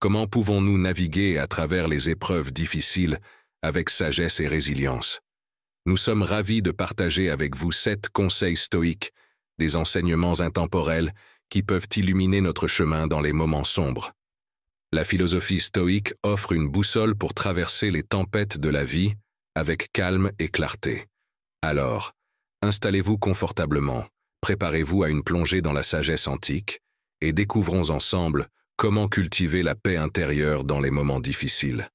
Comment pouvons-nous naviguer à travers les épreuves difficiles avec sagesse et résilience? Nous sommes ravis de partager avec vous 7 conseils stoïques, des enseignements intemporels qui peuvent illuminer notre chemin dans les moments sombres. La philosophie stoïque offre une boussole pour traverser les tempêtes de la vie avec calme et clarté. Alors, installez-vous confortablement, préparez-vous à une plongée dans la sagesse antique et découvrons ensemble comment cultiver la paix intérieure dans les moments difficiles.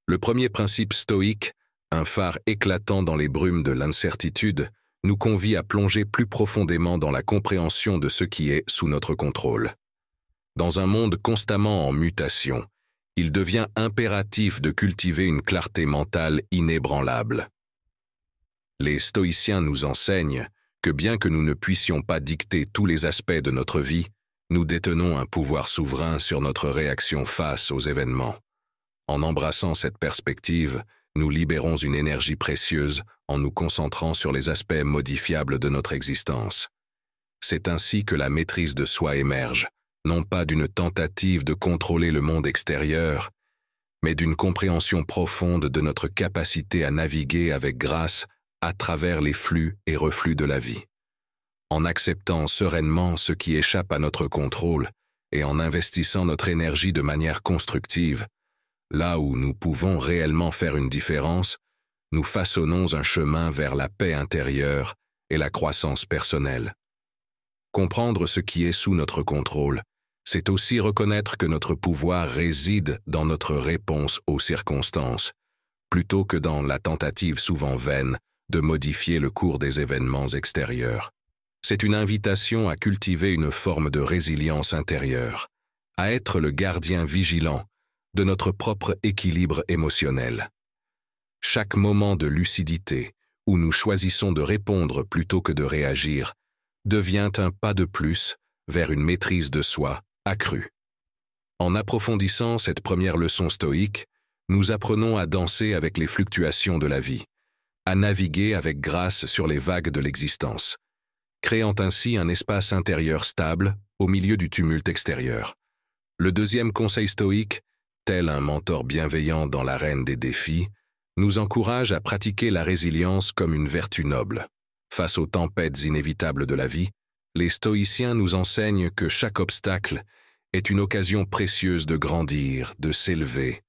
Le premier principe stoïque, un phare éclatant dans les brumes de l'incertitude, nous convie à plonger plus profondément dans la compréhension de ce qui est sous notre contrôle. Dans un monde constamment en mutation, il devient impératif de cultiver une clarté mentale inébranlable. Les stoïciens nous enseignent que bien que nous ne puissions pas dicter tous les aspects de notre vie, nous détenons un pouvoir souverain sur notre réaction face aux événements. En embrassant cette perspective, nous libérons une énergie précieuse en nous concentrant sur les aspects modifiables de notre existence. C'est ainsi que la maîtrise de soi émerge, non pas d'une tentative de contrôler le monde extérieur, mais d'une compréhension profonde de notre capacité à naviguer avec grâce à travers les flux et reflux de la vie. En acceptant sereinement ce qui échappe à notre contrôle et en investissant notre énergie de manière constructive, là où nous pouvons réellement faire une différence, nous façonnons un chemin vers la paix intérieure et la croissance personnelle. Comprendre ce qui est sous notre contrôle, c'est aussi reconnaître que notre pouvoir réside dans notre réponse aux circonstances, plutôt que dans la tentative souvent vaine de modifier le cours des événements extérieurs. C'est une invitation à cultiver une forme de résilience intérieure, à être le gardien vigilant de notre propre équilibre émotionnel. Chaque moment de lucidité, où nous choisissons de répondre plutôt que de réagir, devient un pas de plus vers une maîtrise de soi accrue. En approfondissant cette première leçon stoïque, nous apprenons à danser avec les fluctuations de la vie, à naviguer avec grâce sur les vagues de l'existence, créant ainsi un espace intérieur stable au milieu du tumulte extérieur. Le deuxième conseil stoïque, tel un mentor bienveillant dans l'arène des défis, nous encourage à pratiquer la résilience comme une vertu noble. Face aux tempêtes inévitables de la vie, les stoïciens nous enseignent que chaque obstacle est une occasion précieuse de grandir, de s'élever.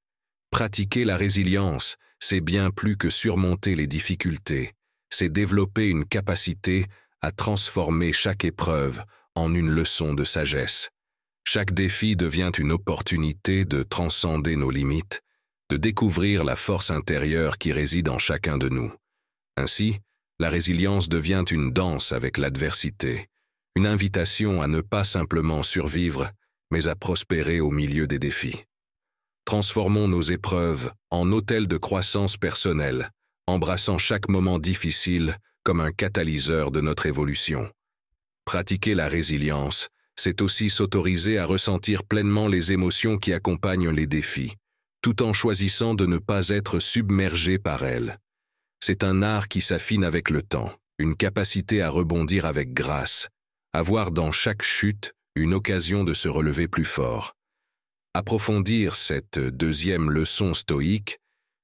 Pratiquer la résilience, c'est bien plus que surmonter les difficultés, c'est développer une capacité à transformer chaque épreuve en une leçon de sagesse. Chaque défi devient une opportunité de transcender nos limites, de découvrir la force intérieure qui réside en chacun de nous. Ainsi, la résilience devient une danse avec l'adversité, une invitation à ne pas simplement survivre, mais à prospérer au milieu des défis. Transformons nos épreuves en hôtels de croissance personnelle, embrassant chaque moment difficile comme un catalyseur de notre évolution. Pratiquer la résilience, c'est aussi s'autoriser à ressentir pleinement les émotions qui accompagnent les défis, tout en choisissant de ne pas être submergé par elles. C'est un art qui s'affine avec le temps, une capacité à rebondir avec grâce, à voir dans chaque chute une occasion de se relever plus fort. Approfondir cette deuxième leçon stoïque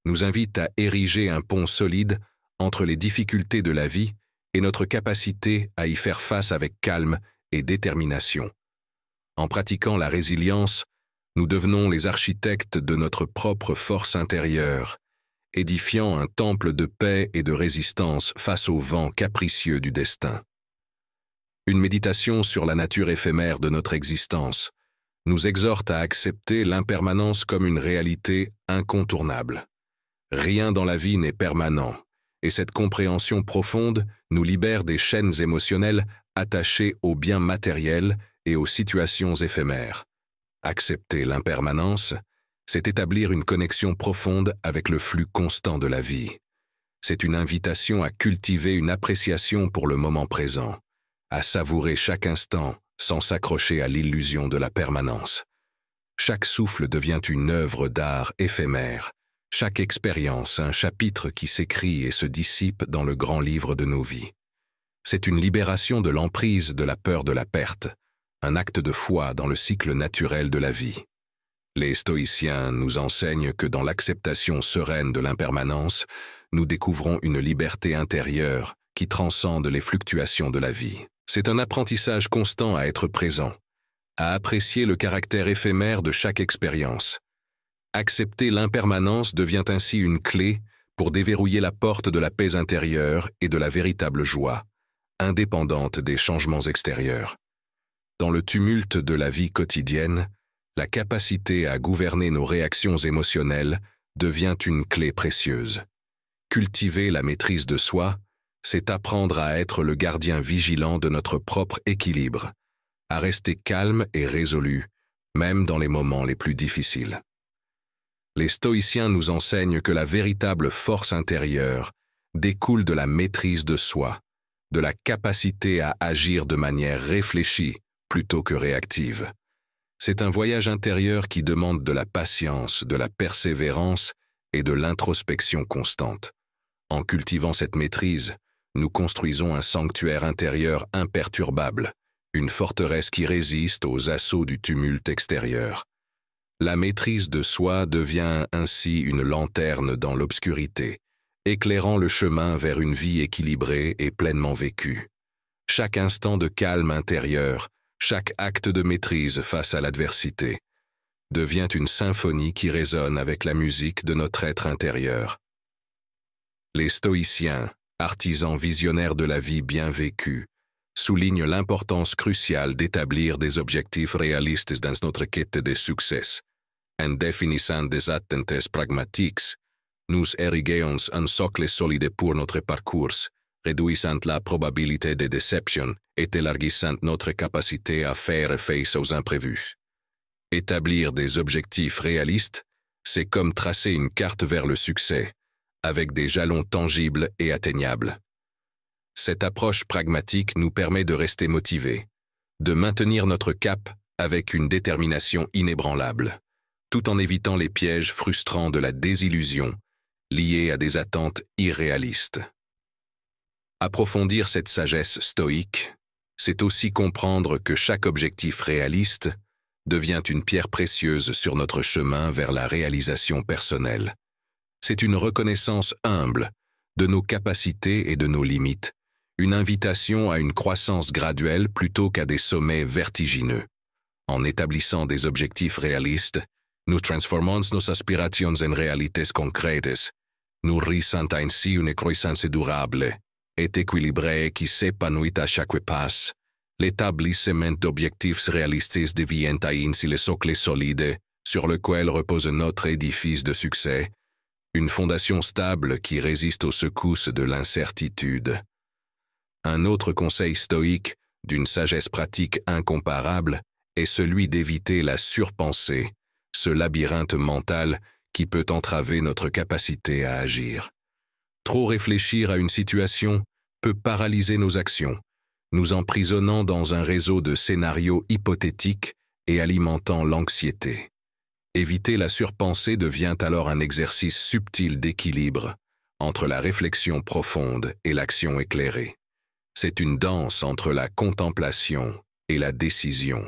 nous invite à ériger un pont solide entre les difficultés de la vie et notre capacité à y faire face avec calme et détermination. En pratiquant la résilience, nous devenons les architectes de notre propre force intérieure, édifiant un temple de paix et de résistance face aux vents capricieux du destin. Une méditation sur la nature éphémère de notre existence nous exhorte à accepter l'impermanence comme une réalité incontournable. Rien dans la vie n'est permanent, et cette compréhension profonde nous libère des chaînes émotionnelles attachées aux biens matériels et aux situations éphémères. Accepter l'impermanence, c'est établir une connexion profonde avec le flux constant de la vie. C'est une invitation à cultiver une appréciation pour le moment présent, à savourer chaque instant sans s'accrocher à l'illusion de la permanence. Chaque souffle devient une œuvre d'art éphémère, chaque expérience un chapitre qui s'écrit et se dissipe dans le grand livre de nos vies. C'est une libération de l'emprise de la peur de la perte, un acte de foi dans le cycle naturel de la vie. Les stoïciens nous enseignent que dans l'acceptation sereine de l'impermanence, nous découvrons une liberté intérieure qui transcende les fluctuations de la vie. C'est un apprentissage constant à être présent, à apprécier le caractère éphémère de chaque expérience. Accepter l'impermanence devient ainsi une clé pour déverrouiller la porte de la paix intérieure et de la véritable joie, indépendante des changements extérieurs. Dans le tumulte de la vie quotidienne, la capacité à gouverner nos réactions émotionnelles devient une clé précieuse. Cultiver la maîtrise de soi, c'est apprendre à être le gardien vigilant de notre propre équilibre, à rester calme et résolu, même dans les moments les plus difficiles. Les stoïciens nous enseignent que la véritable force intérieure découle de la maîtrise de soi, de la capacité à agir de manière réfléchie plutôt que réactive. C'est un voyage intérieur qui demande de la patience, de la persévérance et de l'introspection constante. En cultivant cette maîtrise, nous construisons un sanctuaire intérieur imperturbable, une forteresse qui résiste aux assauts du tumulte extérieur. La maîtrise de soi devient ainsi une lanterne dans l'obscurité, éclairant le chemin vers une vie équilibrée et pleinement vécue. Chaque instant de calme intérieur, chaque acte de maîtrise face à l'adversité, devient une symphonie qui résonne avec la musique de notre être intérieur. Les stoïciens, artisans visionnaires de la vie bien vécue, soulignent l'importance cruciale d'établir des objectifs réalistes dans notre quête de succès. En définissant des attentes pragmatiques, nous érigons un socle solide pour notre parcours, réduisant la probabilité de déception et élargissant notre capacité à faire face aux imprévus. Établir des objectifs réalistes, c'est comme tracer une carte vers le succès, avec des jalons tangibles et atteignables. Cette approche pragmatique nous permet de rester motivés, de maintenir notre cap avec une détermination inébranlable, tout en évitant les pièges frustrants de la désillusion liés à des attentes irréalistes. Approfondir cette sagesse stoïque, c'est aussi comprendre que chaque objectif réaliste devient une pierre précieuse sur notre chemin vers la réalisation personnelle. C'est une reconnaissance humble de nos capacités et de nos limites, une invitation à une croissance graduelle plutôt qu'à des sommets vertigineux. En établissant des objectifs réalistes, nous transformons nos aspirations en réalités concrètes, nourrissant ainsi une croissance durable et équilibrée qui s'épanouit à chaque pas. L'établissement d'objectifs réalistes devient ainsi le socle solide sur lequel repose notre édifice de succès, une fondation stable qui résiste aux secousses de l'incertitude. Un autre conseil stoïque, d'une sagesse pratique incomparable, est celui d'éviter la surpensée, ce labyrinthe mental qui peut entraver notre capacité à agir. Trop réfléchir à une situation peut paralyser nos actions, nous emprisonnant dans un réseau de scénarios hypothétiques et alimentant l'anxiété. Éviter la surpensée devient alors un exercice subtil d'équilibre entre la réflexion profonde et l'action éclairée. C'est une danse entre la contemplation et la décision,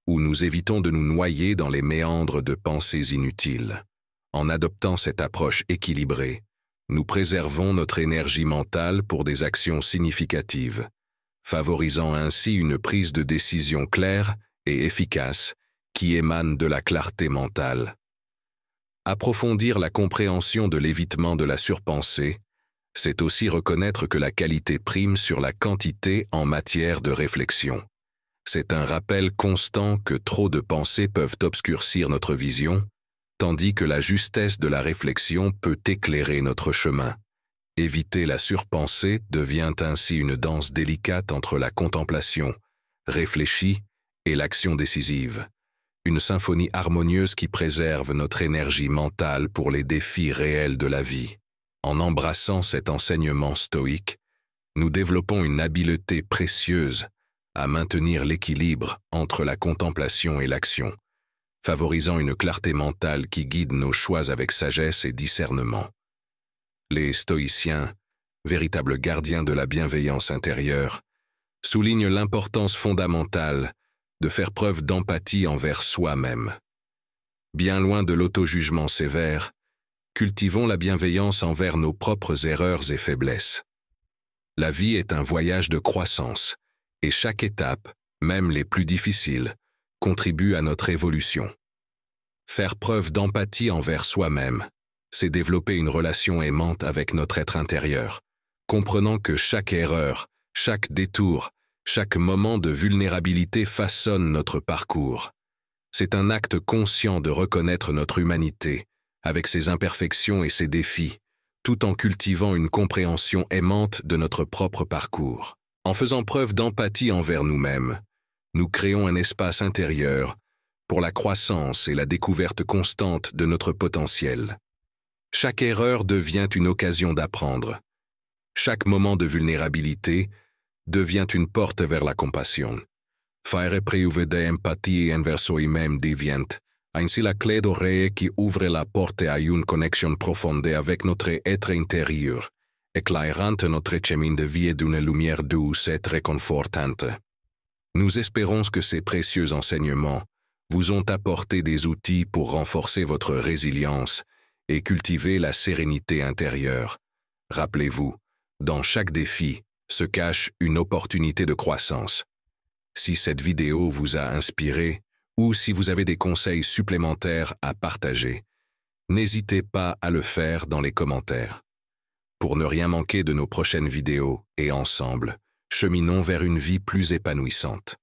où nous évitons de nous noyer dans les méandres de pensées inutiles. En adoptant cette approche équilibrée, nous préservons notre énergie mentale pour des actions significatives, favorisant ainsi une prise de décision claire et efficace qui émane de la clarté mentale. Approfondir la compréhension de l'évitement de la surpensée, c'est aussi reconnaître que la qualité prime sur la quantité en matière de réflexion. C'est un rappel constant que trop de pensées peuvent obscurcir notre vision, tandis que la justesse de la réflexion peut éclairer notre chemin. Éviter la surpensée devient ainsi une danse délicate entre la contemplation réfléchie et l'action décisive, une symphonie harmonieuse qui préserve notre énergie mentale pour les défis réels de la vie. En embrassant cet enseignement stoïque, nous développons une habileté précieuse à maintenir l'équilibre entre la contemplation et l'action, favorisant une clarté mentale qui guide nos choix avec sagesse et discernement. Les stoïciens, véritables gardiens de la bienveillance intérieure, soulignent l'importance fondamentale de faire preuve d'empathie envers soi-même. Bien loin de l'auto-jugement sévère, cultivons la bienveillance envers nos propres erreurs et faiblesses. La vie est un voyage de croissance, et chaque étape, même les plus difficiles, contribue à notre évolution. Faire preuve d'empathie envers soi-même, c'est développer une relation aimante avec notre être intérieur, comprenant que chaque erreur, chaque détour, chaque moment de vulnérabilité façonne notre parcours. C'est un acte conscient de reconnaître notre humanité, avec ses imperfections et ses défis, tout en cultivant une compréhension aimante de notre propre parcours. En faisant preuve d'empathie envers nous-mêmes, nous créons un espace intérieur pour la croissance et la découverte constante de notre potentiel. Chaque erreur devient une occasion d'apprendre. Chaque moment de vulnérabilité devient une porte vers la compassion. Faire preuve d'empathie envers soi-même devient ainsi la clé d'oreille qui ouvre la porte à une connexion profonde avec notre être intérieur, éclairant notre chemin de vie d'une lumière douce et réconfortante. Nous espérons que ces précieux enseignements vous ont apporté des outils pour renforcer votre résilience et cultiver la sérénité intérieure. Rappelez-vous, dans chaque défi se cache une opportunité de croissance. Si cette vidéo vous a inspiré ou si vous avez des conseils supplémentaires à partager, n'hésitez pas à le faire dans les commentaires. Pour ne rien manquer de nos prochaines vidéos et ensemble, cheminons vers une vie plus épanouissante.